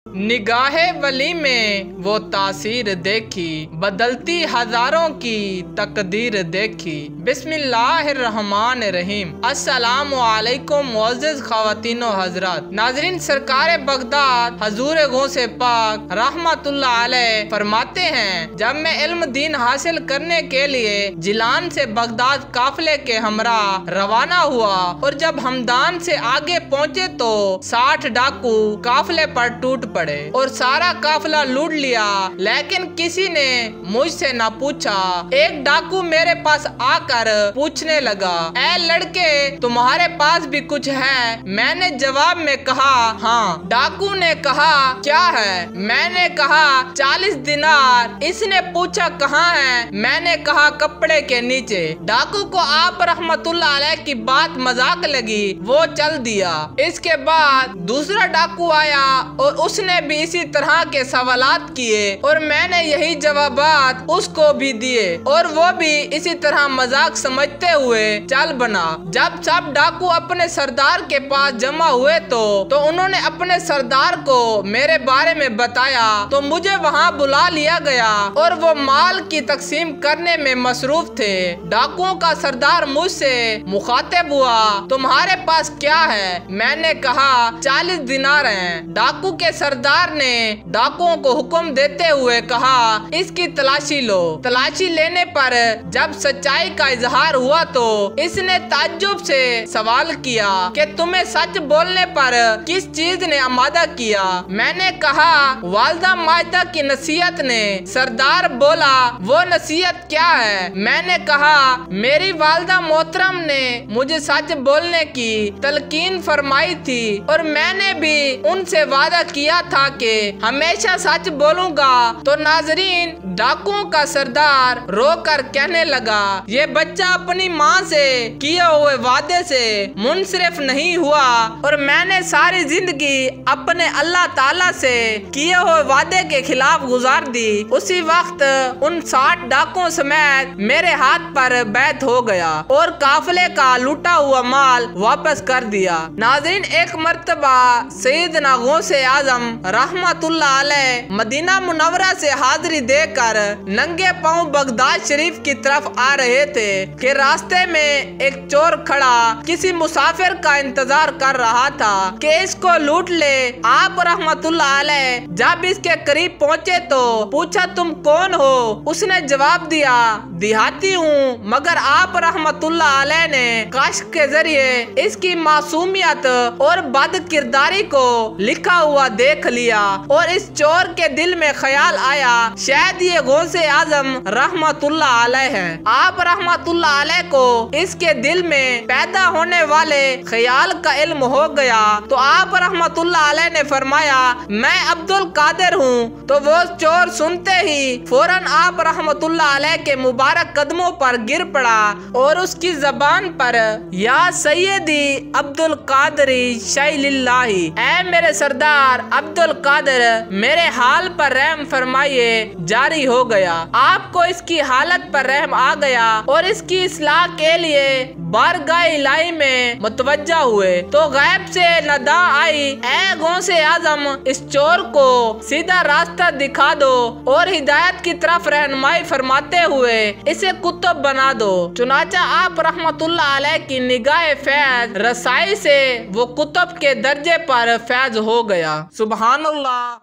निगाहे वली में वो तासीर देखी, बदलती हजारों की तकदीर देखी। बिस्मिल्लाहिर्रहमानिर्रहीम। अस्सलामु अलैकुम मुअज़्ज़िज़ ख़वातीन व हज़रात। नाज़रीन, सरकार बगदाद हजूर गौसे पाक रहमतुल्लाह अलैह फरमाते हैं, जब मैं इल्म दीन हासिल करने के लिए जिलान से बगदाद काफिले के हमरा रवाना हुआ और जब हमदान से आगे पहुँचे तो 60 डाकू काफिले पर टूट पड़े और सारा काफिला लूट लिया, लेकिन किसी ने मुझसे न पूछा। एक डाकू मेरे पास आकर पूछने लगा, ऐ लड़के, तुम्हारे पास भी कुछ है? मैंने जवाब में कहा, हाँ। डाकू ने कहा, क्या है? मैंने कहा 40 दिनार। इसने पूछा, कहाँ है? मैंने कहा, कपड़े के नीचे। डाकू को आप रहमतुल्लाह अलैह की बात मजाक लगी, वो चल दिया। इसके बाद दूसरा डाकू आया और उसने भी इसी तरह के सवालात किए और मैंने यही जवाबात उसको भी दिए और वो भी इसी तरह मजाक समझते हुए चल बना। जब सब डाकू अपने सरदार के पास जमा हुए तो उन्होंने अपने सरदार को मेरे बारे में बताया तो मुझे वहाँ बुला लिया गया और वो माल की तकसीम करने में मसरूफ थे। डाकुओं का सरदार मुझसे मुखातिब हुआ, तुम्हारे पास क्या है? मैंने कहा 40 दिनार हैं। डाकू के सरदार ने डाकुओं को हुक्म देते हुए कहा, इसकी तलाशी लो। तलाशी लेने पर जब सच्चाई का इजहार हुआ तो इसने ताज्जुब से सवाल किया कि तुम्हें सच बोलने पर किस चीज ने आमादा किया? मैंने कहा, वालदा माजदा की नसीहत ने। सरदार बोला, वो नसीहत क्या है? मैंने कहा, मेरी वालदा मोहतरम ने मुझे सच बोलने की तलकीन फरमाई थी और मैंने भी उनसे वादा किया था कि हमेशा सच बोलूंगा। तो नाजरीन, डाकुओं का सरदार रोकर कहने लगा, ये बच्चा अपनी माँ से किए हुए वादे से मुनसरिफ नहीं हुआ और मैंने सारी जिंदगी अपने अल्लाह ताला से किए हुए वादे के खिलाफ गुजार दी। उसी वक्त उन 60 डाकुओं समेत मेरे हाथ पर बैत हो गया और काफिले का लूटा हुआ माल वापस कर दिया। नाज़रीन, एक मर्तबा सैयदना गौसे आजम रहमतुल्लाह अलैह मदीना मुनव्वरा से हाजिरी देकर नंगे पांव बगदाद शरीफ की तरफ आ रहे थे कि रास्ते में एक चोर खड़ा किसी मुसाफिर का इंतजार कर रहा था कि इसको लूट ले। आप रहमतुल्लाह अलैह जब इसके करीब पहुँचे तो पूछा, तुम कौन हो? उसने जवाब दिया, देहाती हूँ। मगर आप रहमतुल्लाह अलैह ने कश्फ के जरिए इसकी मासूमियत और बद किरदारी को लिखा हुआ देख लिया और इस चोर के दिल में ख्याल आया, शायद ये गौसे आजम रहमतुल्लाह अलैह है। आप रहमतुल्लाह अलैह को इसके दिल में पैदा होने वाले ख्याल का इल्म हो गया तो आप रहमतुल्लाह अलैह ने फरमाया, मैं अब्दुल कादिर हूँ। तो वो चोर सुनते ही फौरन आप रहमतुल्लाह अलैह के मुबारक कदमों पर गिर पड़ा और उसकी जबान पर, या सैयदी अब्दुल कादरी शैलिल्लाही, ऐ मेरे सरदार अब्दुल कादिर, मेरे हाल पर रहम फरमाइए, जारी हो गया। आपको इसकी हालत पर रहम आ गया और इसकी इस्लाह के लिए बारगाह इलाही में मुतवज्जा हुए तो गैब से नदा आई, ऐ गौसे आजम, इस चोर को सीधा रास्ता दिखा दो और हिदायत की तरफ रहनुमाई फरमाते हुए इसे कुतुब बना दो। चुनाचा आप रहमतुल्लाह अलैह की निगाह फैज रसाई से वो कुतुब के दर्जे पर फैज हो गया। सुभान अल्लाह।